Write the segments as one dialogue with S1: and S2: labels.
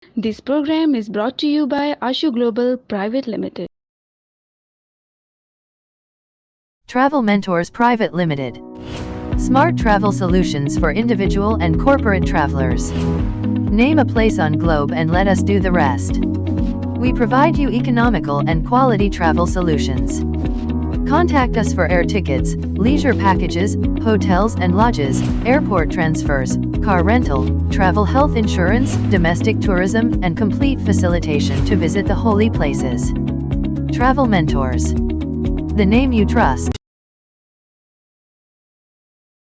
S1: This program is brought to you by Ashu Global Private Limited.
S2: Travel Mentors Private Limited. Smart travel solutions for individual and corporate travelers. Name a place on globe and let us do the rest. We provide you economical and quality travel solutions. Contact us for air tickets, leisure packages, hotels and lodges, airport transfers, car rental, travel health insurance, domestic tourism, and complete facilitation to visit the holy places. Travel Mentors. The name you trust.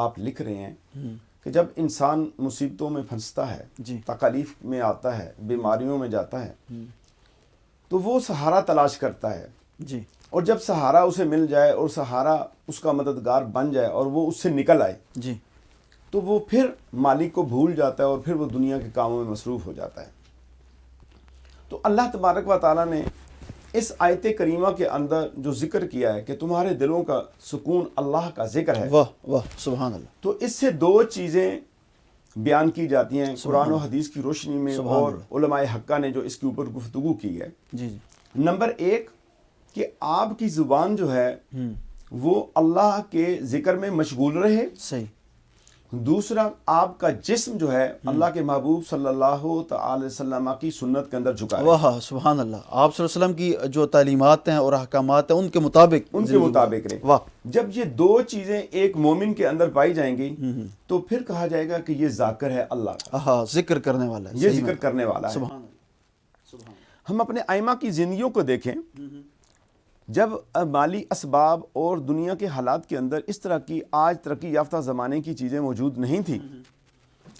S3: آپ لکھ رہے ہیں کہ جب انسان مصیبتوں میں پھنستا ہے،
S4: جی
S3: تکالیف میں آتا ہے، بیماریوں میں جاتا ہے، تو وہ سہارا تلاش کرتا ہے،
S4: جی
S3: اور جب سہارا اسے مل جائے اور سہارا اس کا مددگار بن جائے اور وہ اس سے نکل آئے،
S4: جی
S3: تو وہ پھر مالک کو بھول جاتا ہے اور پھر وہ دنیا کے کاموں میں مصروف ہو جاتا ہے۔ تو اللہ تبارک و تعالیٰ نے اس آیت کریمہ کے اندر جو ذکر کیا ہے کہ تمہارے دلوں کا سکون اللہ کا ذکر ہے،
S4: واہ واہ سبحان اللہ،
S3: تو اس سے دو چیزیں بیان کی جاتی ہیں قرآن و حدیث کی روشنی میں، اور علماء حقہ نے جو اس کے اوپر گفتگو کی ہے۔
S4: جی جی
S3: نمبر ایک کہ آپ کی زبان جو ہے وہ اللہ کے ذکر میں مشغول رہے،
S4: صحیح،
S3: دوسرا آپ کا جسم جو ہے اللہ کے محبوب صلی اللہ تعالی وسلم کی سنت کے اندر جھکا ہے،
S4: واہ سبحان اللہ، آپ صلی اللہ علیہ وسلم کی جو تعلیمات ہیں اور احکامات ہیں ان کے مطابق
S3: رہے۔
S4: واہ،
S3: جب یہ دو چیزیں ایک مومن کے اندر پائی جائیں گی تو پھر کہا جائے گا کہ یہ ذاکر ہے اللہ کا،
S4: ہاں ذکر کرنے والا ہے،
S3: یہ ذکر کرنے والا ہے۔
S4: سبحان اللہ،
S3: ہم اپنے ائمہ کی زندگیوں کو دیکھیں، جب مالی اسباب اور دنیا کے حالات کے اندر اس طرح کی آج ترقی یافتہ زمانے کی چیزیں موجود نہیں تھیں،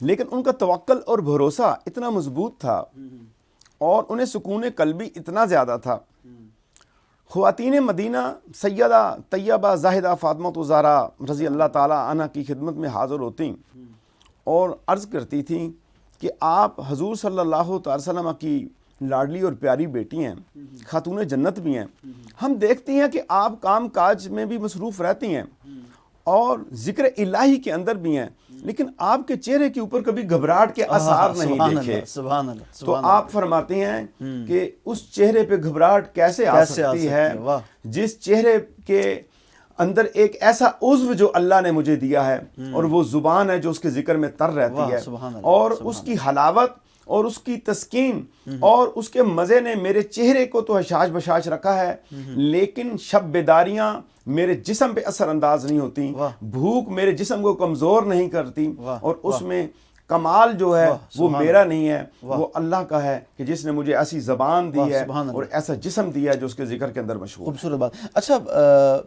S3: لیکن ان کا توکل اور بھروسہ اتنا مضبوط تھا اور انہیں سکون قلبی اتنا زیادہ تھا۔ خواتین مدینہ سیدہ طیبہ زاہدہ فاطمہ زہرا رضی اللہ تعالی عنہ کی خدمت میں حاضر ہوتیں اور عرض کرتی تھیں کہ آپ حضور صلی اللہ تعالی وسلم کی لاڈلی اور پیاری بیٹی ہیں، خاتون جنت بھی ہیں، ہم دیکھتی ہیں کہ آپ کام کاج میں بھی مصروف رہتی ہیں اور ذکر الہی کے اندر بھی ہیں، لیکن آپ کے چہرے کے اوپر کبھی گھبراہٹ کے آثار نہیں دیکھے۔
S4: سبحان اللہ،
S3: تو آپ فرماتے ہیں کہ اس چہرے پہ گھبراہٹ کیسے آ سکتی ہے جس چہرے کے اندر ایک ایسا عضو جو اللہ نے مجھے دیا ہے اور وہ زبان ہے جو اس کے ذکر میں تر رہتی ہے، اور اس کی حلاوت اور اس کی تسکین اور اس کے مزے نے میرے چہرے کو تو حشاش بشاش رکھا ہے، لیکن شب بیداریاں میرے جسم پہ اثر انداز نہیں ہوتی، بھوک میرے جسم کو کمزور نہیں کرتی، اور اس میں کمال جو ہے وہ میرا نہیں ہے، وہ اللہ کا ہے کہ جس نے مجھے ایسی زبان دی ہے اور ایسا جسم دیا ہے جو اس کے ذکر کے اندر مشہور ہے۔
S4: خوبصورت بات۔ اچھا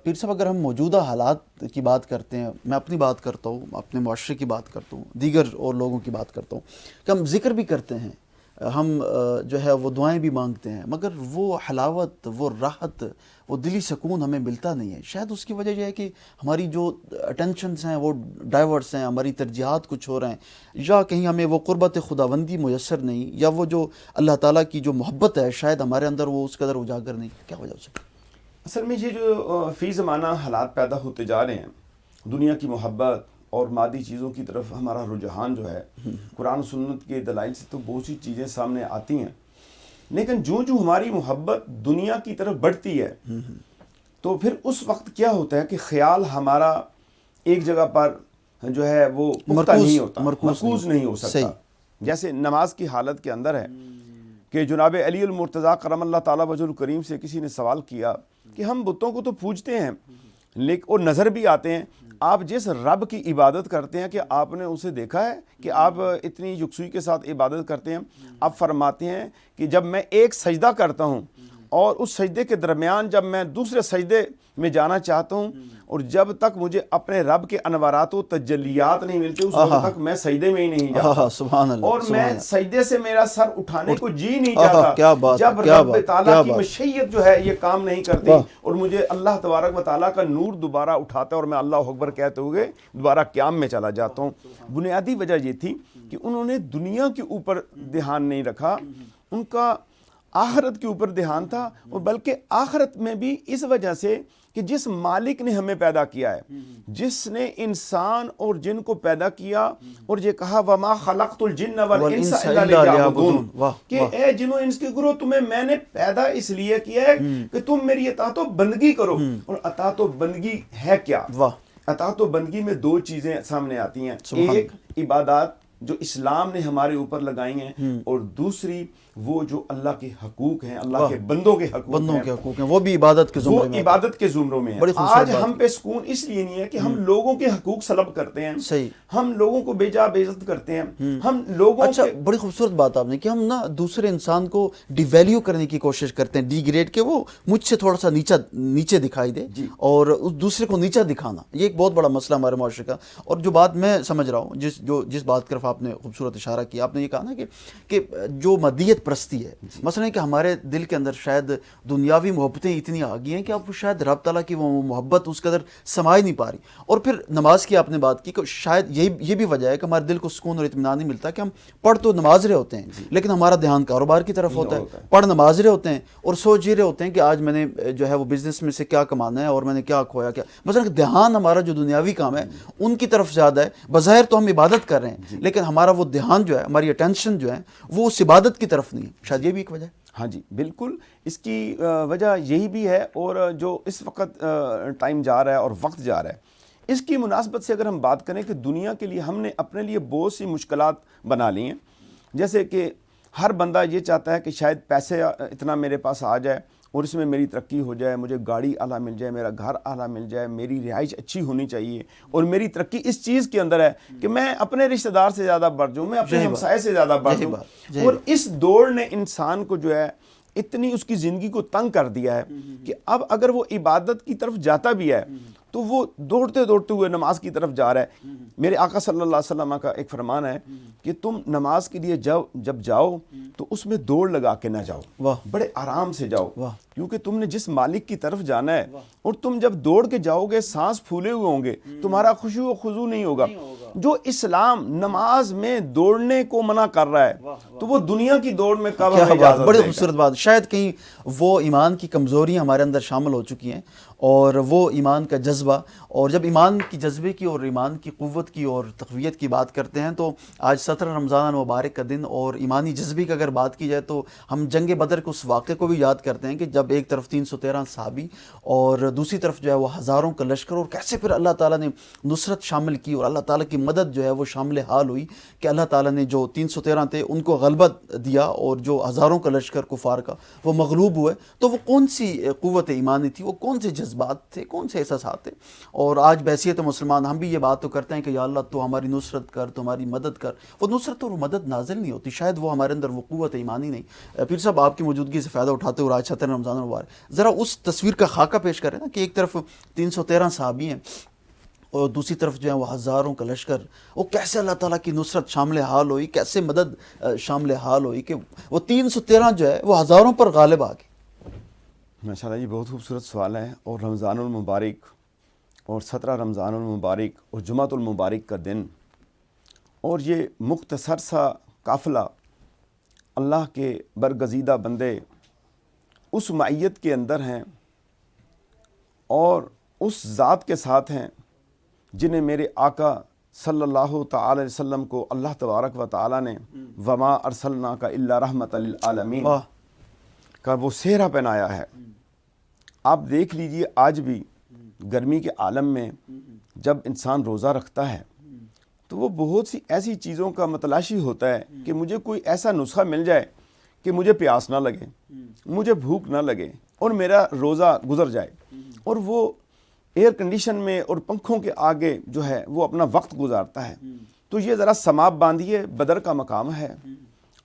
S4: پیر صاحب، اگر ہم موجودہ حالات کی بات کرتے ہیں، میں اپنی بات کرتا ہوں، اپنے معاشرے کی بات کرتا ہوں، دیگر اور لوگوں کی بات کرتا ہوں، کہ ہم ذکر بھی کرتے ہیں، ہم جو ہے وہ دعائیں بھی مانگتے ہیں، مگر وہ حلاوت، وہ راحت، وہ دلی سکون ہمیں ملتا نہیں ہے۔ شاید اس کی وجہ یہ ہے کہ ہماری جو اٹینشنز ہیں وہ ڈائیورٹس ہیں، ہماری ترجیحات کچھ ہو رہے ہیں، یا کہیں ہمیں وہ قربت خداوندی میسر نہیں، یا وہ جو اللہ تعالیٰ کی جو محبت ہے شاید ہمارے اندر وہ اس قدر اجاگر نہیں۔ کیا وجہ ہو سکتی؟
S3: اصل میں یہ جو فی زمانہ حالات پیدا ہوتے جا رہے ہیں، دنیا کی محبت اور مادی چیزوں کی طرف ہمارا رجحان جو ہے، قرآن و سنت کے دلائل سے تو بہت سی چیزیں سامنے آتی ہیں، لیکن جو ہماری محبت دنیا کی طرف بڑھتی ہے تو پھر اس وقت کیا ہوتا ہے کہ خیال ہمارا ایک جگہ پر جو ہے وہ پختہ نہیں ہوتا، مرکوز نہیں ہو سکتا۔ جیسے نماز کی حالت کے اندر ہے کہ جناب علی المرتضیٰ کرم اللہ تعالیٰ وجہ الکریم سے کسی نے سوال کیا کہ ہم بتوں کو تو پوجتے ہیں لیکن اور نظر بھی آتے ہیں، آپ جس رب کی عبادت کرتے ہیں کہ آپ نے اسے دیکھا ہے کہ آپ اتنی یکسوئی کے ساتھ عبادت کرتے ہیں؟ آپ فرماتے ہیں کہ جب میں ایک سجدہ کرتا ہوں اور اس سجدے کے درمیان جب میں دوسرے سجدے میں جانا چاہتا ہوں اور جب تک مجھے اپنے رب کے انوارات و تجلیات نہیں ملتے اس وقت تک میں سجدے میں ہی نہیں جاتا،
S4: سبحان اللہ،
S3: اور میں سجدے سے میرا سر اٹھانے کو جی نہیں چاہتا جب رب تعالیٰ کی مشیت جو ہے یہ کام نہیں کرتی اور مجھے اللہ تبارک و تعالیٰ کا نور دوبارہ اٹھاتا ہے اور میں اللہ اکبر کہتے ہوئے دوبارہ قیام میں چلا جاتا ہوں۔ بنیادی وجہ یہ تھی کہ انہوں نے دنیا کے اوپر دھیان نہیں رکھا، ان کا آخرت کے اوپر دھیان تھا، اور بلکہ آخرت میں بھی اس وجہ سے کہ جس مالک نے ہمیں پیدا کیا ہے، جس نے انسان اور جن کو پیدا کیا اور یہ کہا وَمَا خَلَقْتُ الْجِنَّ وَالْإِنسَ إِلَّا لِيَعْبُدُونَ، کہ اے جنوں انس کے گروہ تمہیں میں نے پیدا اس لیے کیا ہے کہ تم میری اطاعت و بندگی کرو۔ اور اطاعت و بندگی ہے کیا؟ اطاعت و بندگی میں دو چیزیں سامنے آتی ہیں، ایک عبادات جو اسلام نے ہمارے اوپر لگائی ہیں، اور دوسری وہ جو اللہ کے حقوق ہیں، اللہ کے بندوں کے حقوق ہیں،
S4: وہ بھی عبادت کے
S3: وہ
S4: زمرے میں،
S3: عبادت کے زمروں میں ہیں۔ آج ہم پہ سکون اس لیے نہیں ہے کہ ہم لوگوں کے حقوق سلب کرتے ہیں،
S4: صحیح،
S3: ہم لوگوں کو بے جا بے عزت کرتے ہیں، ہم لوگوں
S4: اچھا بڑی خوبصورت بات آپ نے کہ ہم نا دوسرے انسان کو ڈی ویلیو کرنے کی کوشش کرتے ہیں، ڈی گریڈ، کہ وہ مجھ سے تھوڑا سا نیچے دکھائی دے، اور اس دوسرے کو نیچا دکھانا، یہ ایک بہت بڑا مسئلہ ہمارے معاشرے کا۔ اور جو بات میں سمجھ رہا ہوں، جس بات کی طرف آپ نے خوبصورت اشارہ کیا، آپ نے یہ کہا نا کہ جو مادیت پرستی ہے، مثلا کہ ہمارے دل کے اندر شاید دنیاوی محبتیں اتنی آ گئی ہیں کہ اب شاید رب تعالیٰ کی وہ محبت اس قدر سما ہی نہیں پا رہی۔ اور پھر نماز کی آپ نے بات کی کہ شاید یہ بھی وجہ ہے کہ ہمارے دل کو سکون اور اطمینان نہیں ملتا کہ ہم پڑھ تو نماز رہے ہوتے ہیں لیکن ہمارا دھیان کاروبار کی طرف ہوتا ہے، پڑھ نماز رہے ہوتے ہیں اور سوچ یہ رہے ہوتے ہیں کہ آج میں نے جو ہے وہ بزنس میں سے کیا کمانا ہے اور میں نے کیا کھویا کیا، مثلا دھیان ہمارا جو دنیاوی کام ہے ان کی طرف زیادہ ہے۔ بظاہر تو ہم عبادت کر رہے ہیں لیکن ہمارا وہ دھیان جو ہے، ہماری اٹینشن جو ہے وہ اس عبادت کی طرف نہیں ہے، شاید یہ بھی ایک وجہ ہے۔
S3: ہاں جی بالکل، اس کی وجہ یہی بھی ہے، اور جو اس وقت ٹائم جا رہا ہے اور وقت جا رہا ہے، اس کی مناسبت سے اگر ہم بات کریں کہ دنیا کے لیے ہم نے اپنے لیے بہت سی مشکلات بنا لی ہیں، جیسے کہ ہر بندہ یہ چاہتا ہے کہ شاید پیسے اتنا میرے پاس آ جائے اور اس میں میری ترقی ہو جائے، مجھے گاڑی اعلیٰ مل جائے، میرا گھر اعلیٰ مل جائے، میری رہائش اچھی ہونی چاہیے، اور میری ترقی اس چیز کے اندر ہے کہ میں اپنے رشتہ دار سے زیادہ بڑھ جاؤں، میں اپنے ہمسائے سے زیادہ بڑھ جاؤں۔ اور اس دوڑ نے انسان کو جو ہے اتنی اس کی زندگی کو تنگ کر دیا ہے کہ اب اگر وہ عبادت کی طرف جاتا بھی ہے تو وہ دوڑتے دوڑتے ہوئے نماز کی طرف جا رہا ہے۔ میرے آقا صلی اللہ علیہ وسلم کا ایک فرمان ہے کہ تم نماز کے لیے جب جاؤ تو اس میں دوڑ لگا کے نہ جاؤ، بڑے آرام سے جاؤ، کیونکہ تم نے جس مالک کی طرف جانا ہے، اور تم جب دوڑ کے جاؤ گے سانس پھولے ہوئے ہوں گے، تمہارا خشوع و خضوع نہیں ہوگا۔ جو اسلام نماز میں دوڑنے کو منع کر رہا ہے تو وہ دنیا کی دوڑ میں کب ہمیں اجازت دے گا؟
S4: بڑی خوبصورت بات، شاید کہیں وہ ایمان کی کمزوریاں ہمارے اندر شامل ہو چکی ہیں، اور وہ ایمان کا جذبہ، اور جب ایمان کی جذبے کی اور ایمان کی قوت کی اور تقویت کی بات کرتے ہیں تو آج 17 رمضان مبارک کا دن، اور ایمانی جذبے کی اگر بات کی جائے تو ہم جنگ بدر کے اس واقعے کو بھی یاد کرتے ہیں کہ جب ایک طرف 313 صحابی اور دوسری طرف جو ہے وہ ہزاروں کا لشکر، اور کیسے پھر اللہ تعالیٰ نے نصرت شامل کی اور اللہ تعالیٰ کی مدد جو ہے وہ شامل حال ہوئی کہ اللہ تعالیٰ نے جو 313 تھے ان کو غلبہ دیا، اور جو ہزاروں کا لشکر کفار کا وہ مغلوب ہوئے۔ تو وہ کون سی قوت ایمانی تھی، وہ کون سے جذبات تھے، کون سے احساسات تھے؟ اور آج بحیثیت مسلمان ہم بھی یہ بات تو کرتے ہیں کہ یا اللہ تو ہماری نصرت کر، تو ہماری مدد کر۔ وہ نصرت اور مدد نازل نہیں ہوتی، شاید وہ ہمارے اندر وہ قوت ایمانی نہیں۔ پھر صاحب آپ کی موجودگی سے فائدہ اٹھاتے ہوئے آج 17 رمضان مبارک ذرا اس تصویر کا خاکہ پیش کریں نا کہ ایک طرف 313 صحابی ہیں اور دوسری طرف جو ہے وہ ہزاروں کا لشکر، وہ کیسے اللہ تعالیٰ کی نصرت شامل حال ہوئی، کیسے مدد شامل حال ہوئی کہ وہ 313 جو ہے وہ ہزاروں پر غالب آ گئے۔
S3: ماشاءاللہ یہ بہت خوبصورت سوال ہے، اور رمضان المبارک اور 17 رمضان المبارک اور جمعۃ المبارک کا دن، اور یہ مختصر سا قافلہ اللہ کے برگزیدہ بندے اس معیت کے اندر ہیں اور اس ذات کے ساتھ ہیں جنہیں میرے آقا صلی اللہ تعالی علیہ وسلم کو اللہ تبارک و تعالی نے وما ارسلناک الا رحمۃ للعالمین کا وہ سہرا پہنایا ہے۔ آپ دیکھ لیجئے آج بھی گرمی کے عالم میں جب انسان روزہ رکھتا ہے تو وہ بہت سی ایسی چیزوں کا متلاشی ہوتا ہے کہ مجھے کوئی ایسا نسخہ مل جائے کہ مجھے پیاس نہ لگے، مجھے بھوک نہ لگے اور میرا روزہ گزر جائے، اور وہ ایئر کنڈیشن میں اور پنکھوں کے آگے جو ہے وہ اپنا وقت گزارتا ہے۔ تو یہ ذرا سماپ باندھیے، بدر کا مقام ہے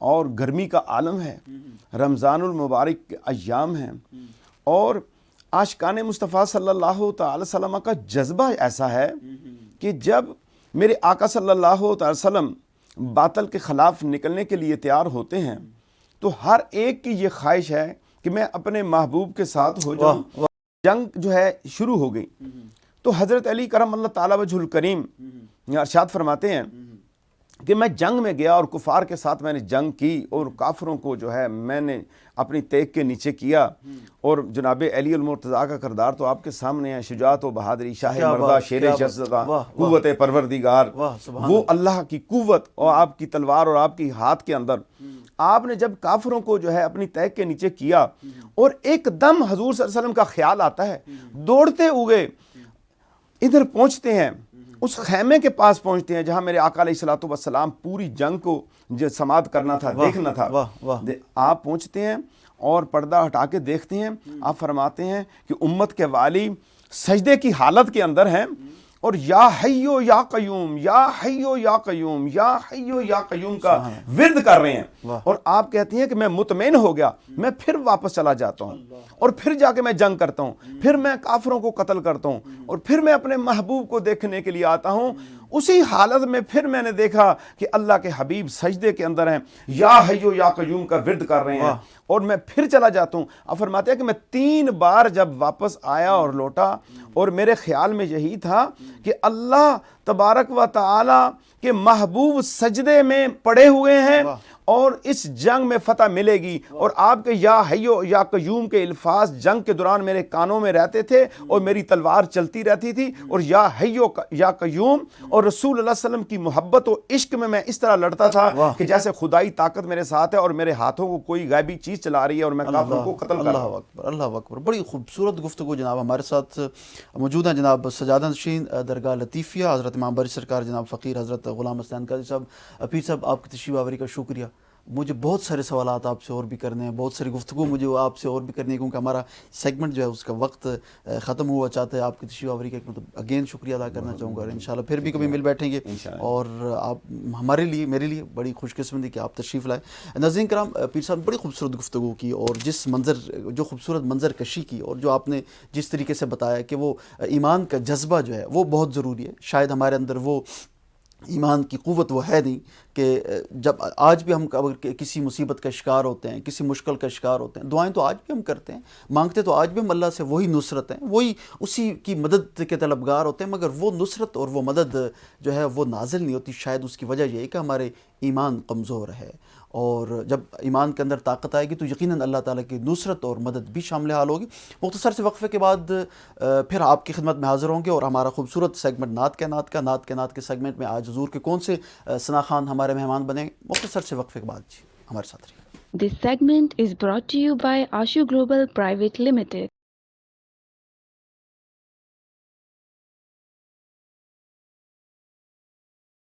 S3: اور گرمی کا عالم ہے، رمضان المبارک کے ایام ہیں، اور عاشقان مصطفیٰ صلی اللہ تعالی وسلم کا جذبہ ایسا ہے کہ جب میرے آقا صلی اللہ تعالی وسلم باطل کے خلاف نکلنے کے لیے تیار ہوتے ہیں تو ہر ایک کی یہ خواہش ہے کہ میں اپنے محبوب کے ساتھ ہو جاؤں۔ جنگ جو ہے شروع ہو گئی تو حضرت علی کرم اللہ تعالی وجہ الکریم ارشاد فرماتے ہیں کہ میں جنگ میں گیا اور کفار کے ساتھ میں نے جنگ کی اور کافروں کو جو ہے میں نے اپنی تیغ کے نیچے کیا، اور جناب علی المرتضیٰ کا کردار تو آپ کے سامنے ہے، شجاعت و بہادری، شاہ مردہ، شیر شہزادہ، قوت پروردگار، وہ اللہ کی قوت اور آپ کی تلوار اور آپ کی ہاتھ کے اندر آپ نے جب کافروں کو جو ہے اپنی تیغ کے نیچے کیا، اور ایک دم حضور صلی اللہ علیہ وسلم کا خیال آتا ہے، دوڑتے ہوئے ادھر پہنچتے ہیں اس خیمے کے پاس پہنچتے ہیں جہاں میرے آقا علیہ الصلوۃ والسلام پوری جنگ کو جو سماعت کرنا تھا، دیکھنا تھا، آپ پہنچتے ہیں اور پردہ ہٹا کے دیکھتے ہیں، آپ فرماتے ہیں کہ امت کے والی سجدے کی حالت کے اندر ہیں اور یا حیو یا قیوم، یا حیو یا قیوم، یا حیو یا قیوم کا ورد کر رہے ہیں، اور آپ کہتی ہیں کہ میں مطمئن ہو گیا، میں پھر واپس چلا جاتا ہوں اور پھر جا کے میں جنگ کرتا ہوں، پھر میں کافروں کو قتل کرتا ہوں اور پھر میں اپنے محبوب کو دیکھنے کے لیے آتا ہوں۔ اسی حالت میں پھر میں نے دیکھا کہ اللہ کے حبیب سجدے کے اندر ہیں، یا حیو یا قیوم کا ورد کر رہے ہیں، اور میں پھر چلا جاتا ہوں۔ اب فرماتے ہیں کہ میں 3 بار جب واپس آیا اور لوٹا، اور میرے خیال میں یہی تھا کہ اللہ تبارک و تعالی کے محبوب سجدے میں پڑے ہوئے ہیں اور اس جنگ میں فتح ملے گی، اور آپ کے یا حیو یا قیوم کے الفاظ جنگ کے دوران میرے کانوں میں رہتے تھے اور میری تلوار چلتی رہتی تھی، اور یا حیو یا قیوم اور رسول اللہ صلی اللہ علیہ وسلم کی محبت و عشق میں اس طرح لڑتا تھا کہ جیسے خدائی طاقت میرے ساتھ ہے اور میرے ہاتھوں کو کوئی غیبی چیز چلا رہی ہے اور میں کافروں کو قتل کر رہا ہوں۔
S4: اللہ اکبر، اللہ اکبر، بڑی خوبصورت گفتگو جناب۔ ہمارے ساتھ موجود ہیں جناب سجادہ نشین درگاہ لطیفیہ حضرت امام باری سرکار جناب فقیر حضرت غلام حسین قادری صاحب۔ پیر صاحب، آپ کی تشریف آوری کا شکریہ۔ مجھے بہت سارے سوالات آپ سے اور بھی کرنے ہیں، بہت ساری گفتگو مجھے آپ سے اور بھی کرنی ہے، کیونکہ ہمارا سیگمنٹ جو ہے اس کا وقت ختم ہوا چاہتا ہے۔ آپ کی تشریف آوری کا ایک مطلب اگین شکریہ ادا کرنا چاہوں گا، اور انشاءاللہ پھر بھی کبھی مل بیٹھیں گے، اور آپ ہمارے لیے، میرے لیے بڑی خوش قسمتی کہ آپ تشریف لائے۔ ناظرین کرام، پیر صاحب بڑی خوبصورت گفتگو کی، اور جس منظر، جو خوبصورت منظر کشی کی، اور جو آپ نے جس طریقے سے بتایا کہ وہ ایمان کا جذبہ جو ہے وہ بہت ضروری ہے۔ شاید ہمارے اندر وہ ایمان کی قوت وہ ہے نہیں کہ جب آج بھی ہم کسی مصیبت کا شکار ہوتے ہیں، کسی مشکل کا شکار ہوتے ہیں، دعائیں تو آج بھی ہم کرتے ہیں، مانگتے تو آج بھی ہم اللہ سے وہی نصرت ہیں، وہی اسی کی مدد کے طلبگار ہوتے ہیں، مگر وہ نصرت اور وہ مدد جو ہے وہ نازل نہیں ہوتی۔ شاید اس کی وجہ یہ ہے کہ ہمارے ایمان کمزور ہے، اور جب ایمان کے اندر طاقت آئے گی تو یقیناً اللہ تعالیٰ کی نصرت اور مدد بھی شامل حال ہوگی۔ مختصر سے وقفے کے بعد پھر آپ کی خدمت میں حاضر ہوں گے، اور ہمارا خوبصورت سیگمنٹ نعت کے سیگمنٹ میں آج حضور کے کون سے ثنا خان ہمارے مہمان بنے گے۔ مختصر سے وقفے کے بعد جی ہمارے ساتھ رہیے۔
S1: This segment is brought to you by Ashu Global Private Limited.